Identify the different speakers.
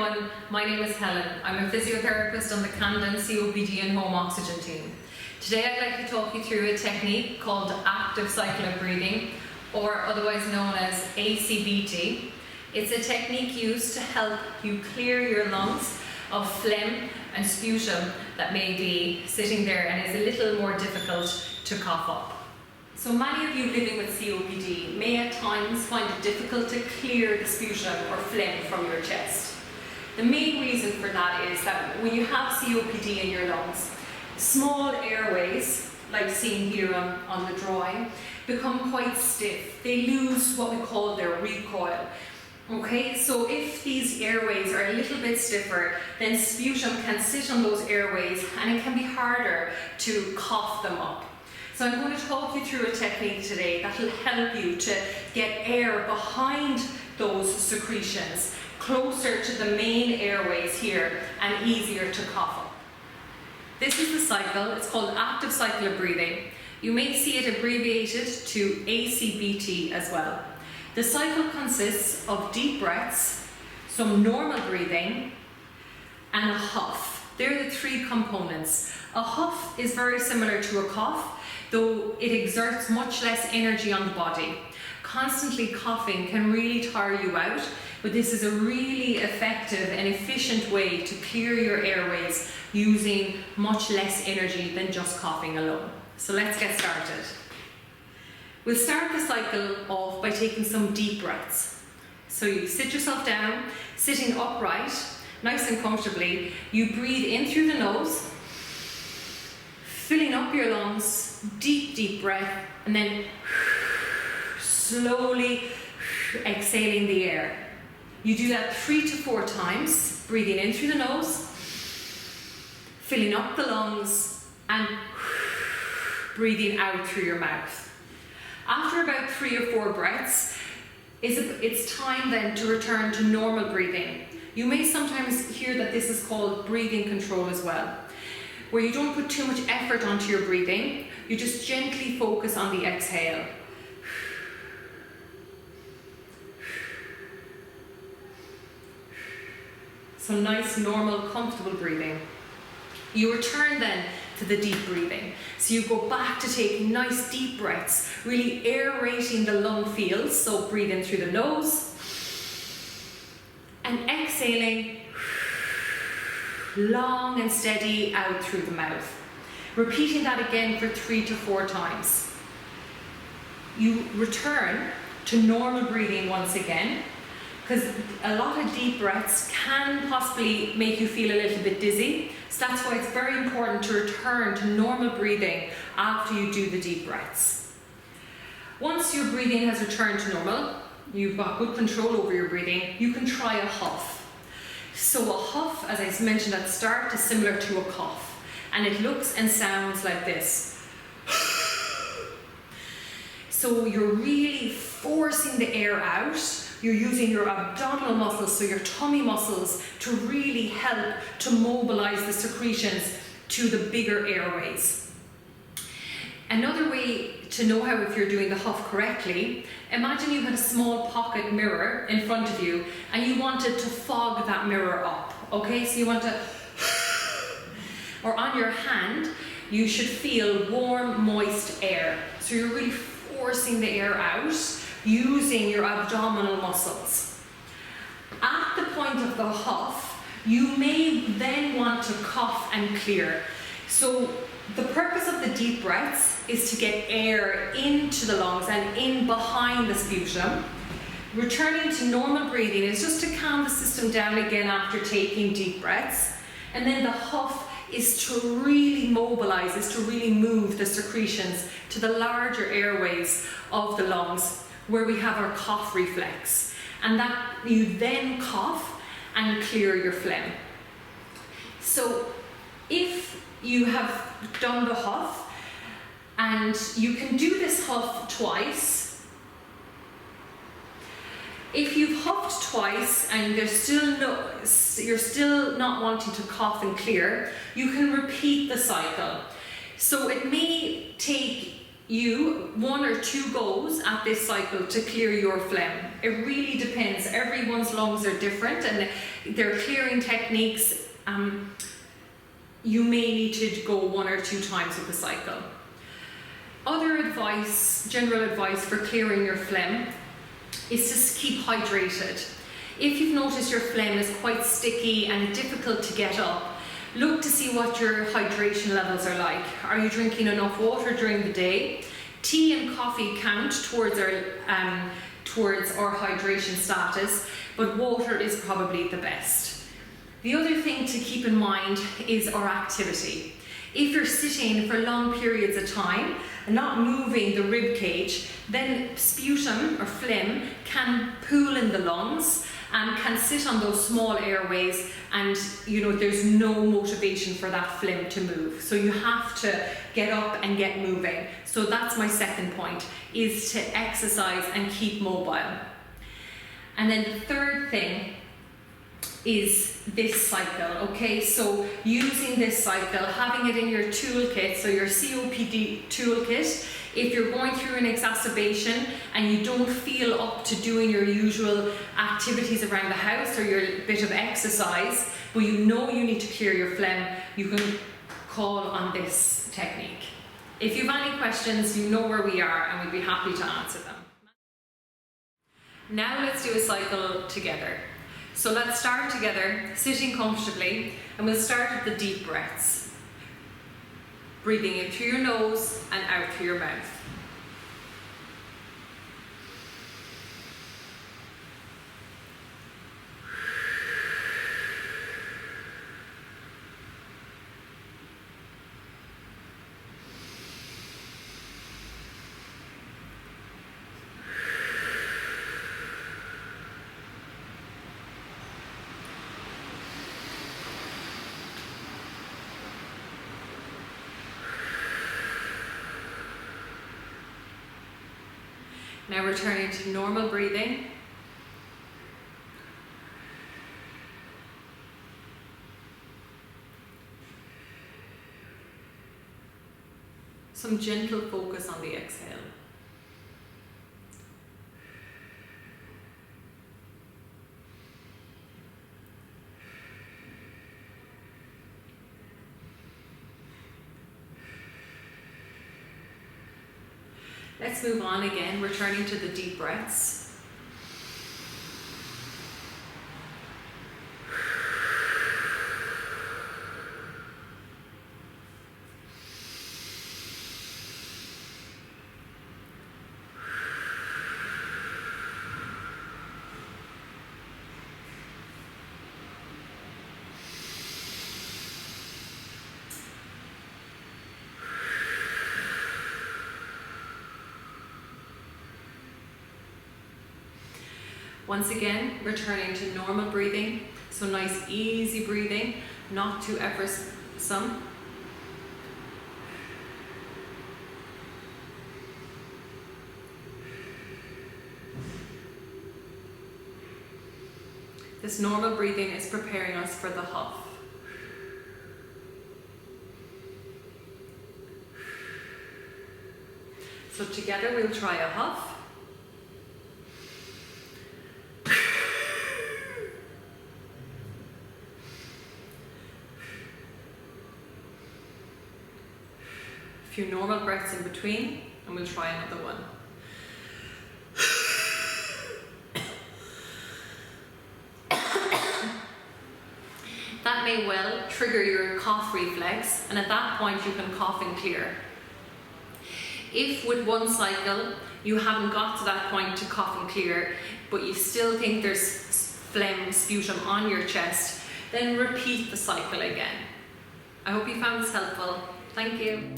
Speaker 1: everyone, my name is Helen. I'm a physiotherapist on the Camden COPD and home oxygen team. Today I'd like to talk you through a technique called active cycle of breathing, or otherwise known as ACBT. It's a technique used to help you clear your lungs of phlegm and sputum that may be sitting there and is a little more difficult to cough up. So many of you living with COPD may at times find it difficult to clear the sputum or phlegm from your chest. The main reason for that is that when you have COPD in your lungs, small airways, like seen here on the drawing, become quite stiff. They lose what we call their recoil. Okay, so if these airways are a little bit stiffer, then sputum can sit on those airways and it can be harder to cough them up. So I'm going to talk you through a technique today that will help you to get air behind those secretions, closer to the main airways here and easier to cough up. This is the cycle. It's called active cycle of breathing. You may see it abbreviated to ACBT as well. The cycle consists of deep breaths, some normal breathing, and a huff. They're the three components. A huff is very similar to a cough, though it exerts much less energy on the body. Constantly coughing can really tire you out, but this is a really effective and efficient way to clear your airways using much less energy than just coughing alone. So let's get started. We'll start the cycle off by taking some deep breaths. So you sit yourself down, sitting upright, nice and comfortably. You breathe in through the nose, filling up your lungs, deep breath, and then slowly exhaling the air. You do that 3 to 4 times, breathing in through the nose, filling up the lungs, and breathing out through your mouth. After about 3 or 4 breaths, it's time then to return to normal breathing. You may sometimes hear that this is called breathing control as well, where you don't put too much effort onto your breathing, you just gently focus on the exhale. So nice, normal, comfortable breathing. You return then to the deep breathing. So you go back to taking nice deep breaths, really aerating the lung fields. So breathe in through the nose and exhaling long and steady out through the mouth. Repeating that again for 3 to 4 times. You return to normal breathing once again, because a lot of deep breaths can possibly make you feel a little bit dizzy. So that's why it's very important to return to normal breathing after you do the deep breaths. Once your breathing has returned to normal, you've got good control over your breathing, you can try a huff. So a huff, as I mentioned at the start, is similar to a cough, and it looks and sounds like this. So you're really forcing the air out. You're using your abdominal muscles, so your tummy muscles, to really help to mobilize the secretions to the bigger airways. Another way to know how if you're doing the huff correctly, imagine you had a small pocket mirror in front of you and you wanted to fog that mirror up. Okay, so you want to, or on your hand, you should feel warm, moist air. So you're really forcing the air out, using your abdominal muscles. At the point of the huff, you may then want to cough and clear. So the purpose of the deep breaths is to get air into the lungs and in behind the sputum. Returning to normal breathing is just to calm the system down again after taking deep breaths. And then the huff is to really mobilize, is to really move the secretions to the larger airways of the lungs, where we have our cough reflex, and that you then cough and clear your phlegm. So if you have done the huff, and you can do this huff twice. If you've huffed twice and you're still not wanting to cough and clear, you can repeat the cycle. So it may take you 1 or 2 goes at this cycle to clear your phlegm. It really depends. Everyone's lungs are different and their clearing techniques, you may need to go 1 or 2 times with the cycle. Other advice, general advice for clearing your phlegm is to keep hydrated. If you've noticed your phlegm is quite sticky and difficult to get up, look to see what your hydration levels are like. Are you drinking enough water during the day? Tea and coffee count towards our hydration status, but water is probably the best. The other thing to keep in mind is our activity. If you're sitting for long periods of time and not moving the rib cage, then sputum or phlegm can pool in the lungs and can sit on those small airways, and there's no motivation for that phlegm to move. So you have to get up and get moving. So that's my second point, is to exercise and keep mobile. And then the third thing is this cycle, okay? So using this cycle, having it in your toolkit, so your COPD toolkit, if you're going through an exacerbation and you don't feel up to doing your usual activities around the house or your bit of exercise, but you need to clear your phlegm, you can call on this technique. If you have any questions, you know where we are and we'd be happy to answer them. Now let's do a cycle together. So let's start together, sitting comfortably, and we'll start with the deep breaths. Breathing in through your nose and out through your mouth. Now returning to normal breathing. Some gentle focus on the exhale. Let's move on again, returning to the deep breaths. Once again, returning to normal breathing, so nice easy breathing, not too effortsome. This normal breathing is preparing us for the huff. So together we'll try a huff. A few normal breaths in between, and we'll try another one. That may well trigger your cough reflex, and at that point you can cough and clear. If with one cycle you haven't got to that point to cough and clear, but you still think there's phlegm, sputum on your chest, then repeat the cycle again. I hope you found this helpful. Thank you.